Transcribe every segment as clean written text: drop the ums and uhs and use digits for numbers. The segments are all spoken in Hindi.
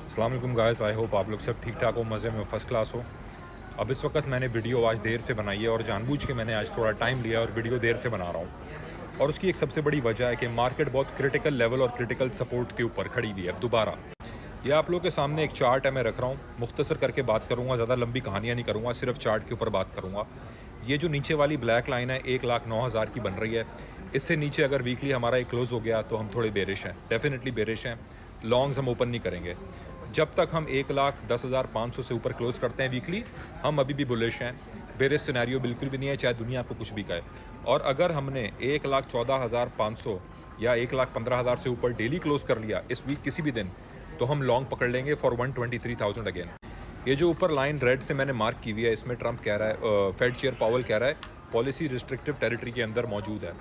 अस्सलाम वालेकुम गाइस, आई होप आप लोग सब ठीक ठाक हो, मज़े में फ़र्स्ट क्लास हो। अब इस वक्त मैंने वीडियो आज देर से बनाई है और जानबूझ के मैंने आज थोड़ा टाइम लिया और वीडियो देर से बना रहा हूँ। और उसकी एक सबसे बड़ी वजह है कि मार्केट बहुत क्रिटिकल लेवल और क्रिटिकल सपोर्ट के ऊपर खड़ी हुई है। अब दोबारा ये आप लोगों के सामने एक चार्ट है, मैं रख रहा हूँ, मुख्तसर करके बात करूँगा, ज़्यादा लंबी कहानियाँ नहीं करूँगा, सिर्फ चार्ट के ऊपर बात करूँगा। ये जो नीचे वाली ब्लैक लाइन है 1,09,000 की बन रही है, इससे नीचे अगर वीकली हमारा एक क्लोज़ हो गया तो हम थोड़े बेरिश हैं, डेफिनेटली बेरिश हैं। लॉन्ग्स हम ओपन नहीं करेंगे जब तक हम 1,10,500 से ऊपर क्लोज़ करते हैं वीकली। हम अभी भी बुलिश हैं, बेरिश सिनेरियो बिल्कुल भी नहीं है, चाहे दुनिया आपको कुछ भी कहे। और अगर हमने 1,14,500 या 1,15,000 से ऊपर डेली क्लोज़ कर लिया इस वीक किसी भी दिन, तो हम लॉन्ग पकड़ लेंगे फॉर 123,000 अगेन। ये जो ऊपर लाइन रेड से मैंने मार्क की हुई है, इसमें ट्रंप कह रहा है, फेड चेयर पावेल कह रहा है पॉलिसी रिस्ट्रिक्टिव टेरिटरी के अंदर मौजूद है।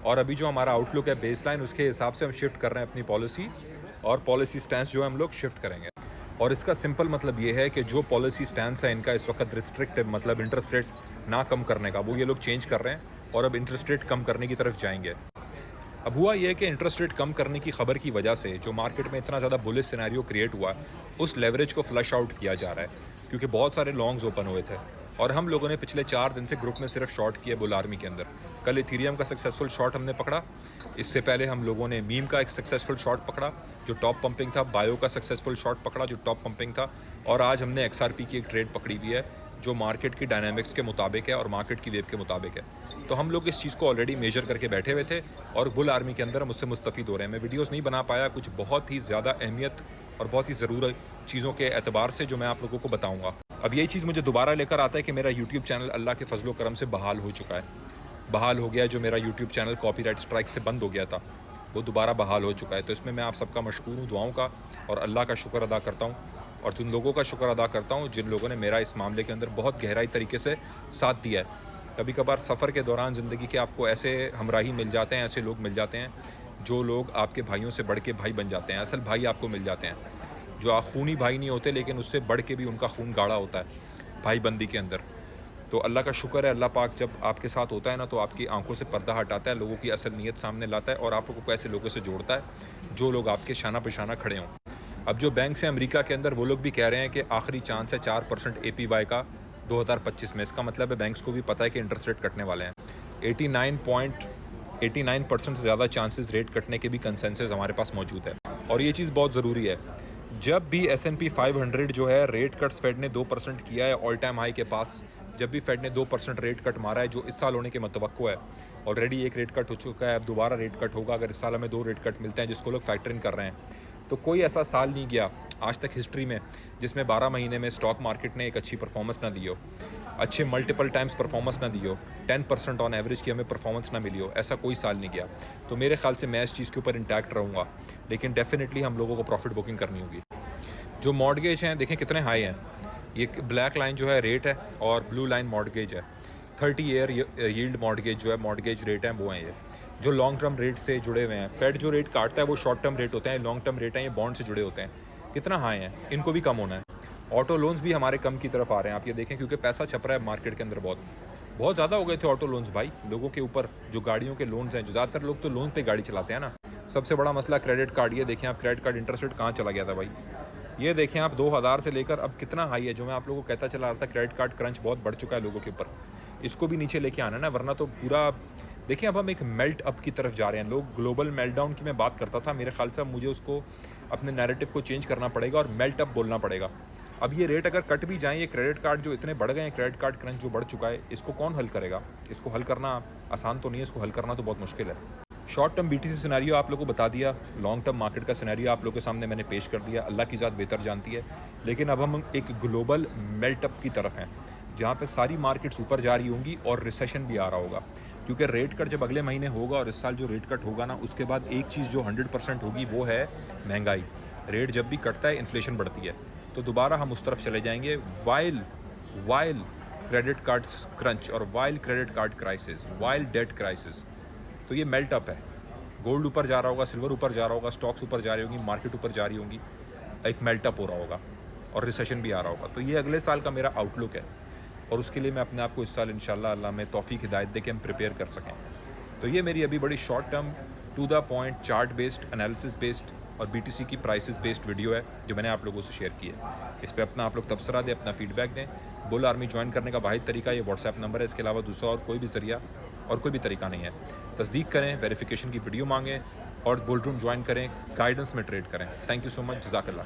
और अभी जो हमारा आउटलुक है बेसलाइन, उसके हिसाब से हम शिफ्ट कर रहे हैं अपनी पॉलिसी, और पॉलिसी स्टैंस जो है हम लोग शिफ्ट करेंगे। और इसका सिंपल मतलब ये है कि जो पॉलिसी स्टैंस है इनका इस वक्त रिस्ट्रिक्टिव, मतलब इंटरेस्ट रेट ना कम करने का, वो ये लोग चेंज कर रहे हैं और अब इंटरेस्ट रेट कम करने की तरफ जाएंगे। अब हुआ ये कि इंटरेस्ट रेट कम करने की खबर की वजह से जो मार्केट में इतना ज़्यादा बुलिश सिनेरियो क्रिएट हुआ, उस लेवरेज को फ्लश आउट किया जा रहा है, क्योंकि बहुत सारे लॉन्ग्स ओपन हुए थे और हम लोगों ने पिछले 4 दिन से ग्रुप में सिर्फ शॉर्ट किया बुल आर्मी के अंदर। कल इथीरियम का सक्सेसफुल शॉर्ट हमने पकड़ा, इससे पहले हम लोगों ने मीम का एक सक्सेसफुल शॉर्ट पकड़ा जो टॉप पंपिंग था, बायो का सक्सेसफुल शॉर्ट पकड़ा जो टॉप पंपिंग था, और आज हमने एक्सआरपी की एक ट्रेड पकड़ी हुई है जो मार्केट की डायनामिक्स के मुताबिक है और मार्केट की वेव के मुताबिक है। तो हम लोग इस चीज़ को ऑलरेडी मेजर करके बैठे हुए थे और बुल आर्मी के अंदर हम उससे मुस्तफ़ीद हो रहे हैं। मैं वीडियोस नहीं बना पाया कुछ बहुत ही ज़्यादा अहमियत और बहुत ही ज़रूरी चीज़ों के एतबार से, जो मैं आप लोगों को बताऊँगा। अब यही चीज़ मुझे दोबारा लेकर आता है कि मेरा यूट्यूब चैनल अल्लाह के फजलो करम से बहाल हो चुका है, बहाल हो गया। जो मेरा यूट्यूब चैनल कॉपीराइट स्ट्राइक से बंद हो गया था, वो दोबारा बहाल हो चुका है। तो इसमें मैं आप सबका मशकूर हूँ, दुआओं का, और अल्लाह का शुक्र अदा करता हूँ, और तुम लोगों का शुक्र अदा करता हूँ जिन लोगों ने मेरा इस मामले के अंदर बहुत गहराई तरीके से साथ दिया है। कभी कभार सफ़र के दौरान ज़िंदगी के आपको ऐसे हमराही मिल जाते हैं, ऐसे लोग मिल जाते हैं, जो लोग आपके भाइयों से बढ़ के भाई बन जाते हैं, असल भाई आपको मिल जाते हैं, जो आप खूनी भाई नहीं होते लेकिन उससे बढ़ के भी उनका खून गाढ़ा होता है भाई बंदी के अंदर। तो अल्लाह का शुक्र है, अल्लाह पाक जब आपके साथ होता है ना, तो आपकी आंखों से पर्दा हटाता है, लोगों की असल नीयत सामने लाता है और आप लोगों को ऐसे लोगों से जोड़ता है जो लोग आपके शाना पेशाना खड़े हों। अब जो बैंक से अमेरिका के अंदर, वो लोग भी कह रहे हैं कि आखिरी चांस है 4% APY का 2025 में। इसका मतलब है बैंक्स को भी पता है कि इंटरेस्ट रेट कटने वाले हैं। 89% से ज़्यादा चांसेस रेट कटने के भी कंसेंसस हमारे पास मौजूद है। और ये चीज़ बहुत ज़रूरी है, जब भी S&P 500 जो है रेट कट्स फेड ने 2% किया है ऑल टाइम हाई के पास, जब भी फेड ने 2% रेट कट मारा है जो इस साल होने के मतवक्को है, ऑलरेडी एक रेट कट हो चुका है, अब दोबारा रेट कट होगा। अगर इस साल हमें 2 रेट कट मिलते हैं जिसको लोग फैक्टर इन कर रहे हैं, तो कोई ऐसा साल नहीं गया आज तक हिस्ट्री में जिसमें 12 महीने में स्टॉक मार्केट ने एक अच्छी परफॉर्मेंस ना दी हो, अच्छे मल्टीपल टाइम्स परफॉर्मेंस ना दी हो, 10% ऑन एवरेज की हमें परफॉर्मेंस ना मिली हो, ऐसा कोई साल नहीं गया। तो मेरे ख्याल से मैं इस चीज़ के ऊपर इंटैक्ट रहूँगा, लेकिन डेफिनेटली हम लोगों को प्रॉफिट बुकिंग करनी होगी। जो मॉर्गेज हैं देखें कितने हाई हैं, ये ब्लैक लाइन जो है रेट है और ब्लू लाइन मॉर्गेज है। 30 ईयर यील्ड मॉर्गेज जो है, मॉर्गेज रेट है, वो हैं ये जो लॉन्ग टर्म रेट से जुड़े हुए हैं। फेड जो रेट काटता है वो शॉर्ट टर्म रेट होते हैं, लॉन्ग टर्म रेट हैं ये बॉन्ड से जुड़े होते हैं। कितना हाई हैं, इनको भी कम होना है। ऑटो लोन्स भी हमारे कम की तरफ आ रहे हैं, आप ये देखें, क्योंकि पैसा छप रहा है मार्केट के अंदर बहुत ज़्यादा हो गए थे ऑटो लोन्स भाई लोगों के ऊपर। जो गाड़ियों के लोन्स हैं, जो ज़्यादातर लोग तो लोन पे गाड़ी चलाते हैं ना। सबसे बड़ा मसला क्रेडिट कार्ड, ये देखें आप, क्रेडिट कार्ड इंटरेस्ट रेट कहाँ चला गया था भाई, ये देखें आप, 2000 से लेकर अब कितना हाई है। जो मैं आप लोगों को कहता चला रहा था, क्रेडिट कार्ड क्रंच बहुत बढ़ चुका है लोगों के ऊपर, इसको भी नीचे लेके आना है ना, वरना तो पूरा देखिए अब हम एक मेल्ट अप की तरफ जा रहे हैं। लोग ग्लोबल मेल्टडाउन की मैं बात करता था, मेरे ख्याल से अब मुझे उसको अपने नैरेटिव को चेंज करना पड़ेगा और मेल्ट अप बोलना पड़ेगा। अब ये रेट अगर कट भी जाएँ, ये क्रेडिट कार्ड जो इतने बढ़ गए हैं, क्रेडिट कार्ड क्रंच जो बढ़ चुका है, इसको कौन हल करेगा? इसको हल करना आसान तो नहीं है, इसको हल करना तो बहुत मुश्किल है। शॉर्ट टर्म BTC सिनेरियो आप लोगों को बता दिया, लॉन्ग टर्म मार्केट का सिनेरियो आप लोगों के सामने मैंने पेश कर दिया, अल्लाह की ज़ात बेहतर जानती है। लेकिन अब हम एक ग्लोबल मेल्टअप की तरफ हैं, जहाँ पे सारी मार्केट्स ऊपर जा रही होंगी और रिसेशन भी आ रहा होगा, क्योंकि रेट कट जब अगले महीने होगा और इस साल जो रेट कट होगा ना, उसके बाद एक चीज़ जो 100% होगी वो है महंगाई। रेट जब भी कटता है इन्फ्लेशन बढ़ती है, तो दोबारा हम उस तरफ चले जाएंगे। वाइल क्रेडिट कार्ड क्रंच और while credit card crisis, while debt crisis, तो ये मेल्ट अप है। गोल्ड ऊपर जा रहा होगा, सिल्वर ऊपर जा रहा होगा, स्टॉक्स ऊपर जा रही होंगी, मार्केट ऊपर जा रही होंगी, एक मेल्ट अप हो रहा होगा और रिसेशन भी आ रहा होगा। तो ये अगले साल का मेरा आउटलुक है और उसके लिए मैं अपने आप को इस साल इंशाल्लाह अल्लाह में तौफीक हिदायत दे के हम प्रिपेयर कर सकें। तो ये मेरी अभी बड़ी short term to the point chart based analysis based और BTC की प्राइसेस बेस्ड वीडियो है जो मैंने आप लोगों से शेयर की है। इस पर अपना आप लोग तबसरा दें, अपना फीडबैक दें। बुल आर्मी ज्वाइन करने का वाहिद तरीका ये व्हाट्सएप नंबर है, इसके अलावा दूसरा और कोई भी ज़रिया और कोई भी तरीका नहीं है। तस्दीक करें, वेरिफिकेशन की वीडियो मांगें और बुल रूम ज्वाइन करें, गाइडेंस में ट्रेड करें। थैंक यू सो मच, जज़ाकल्लाह।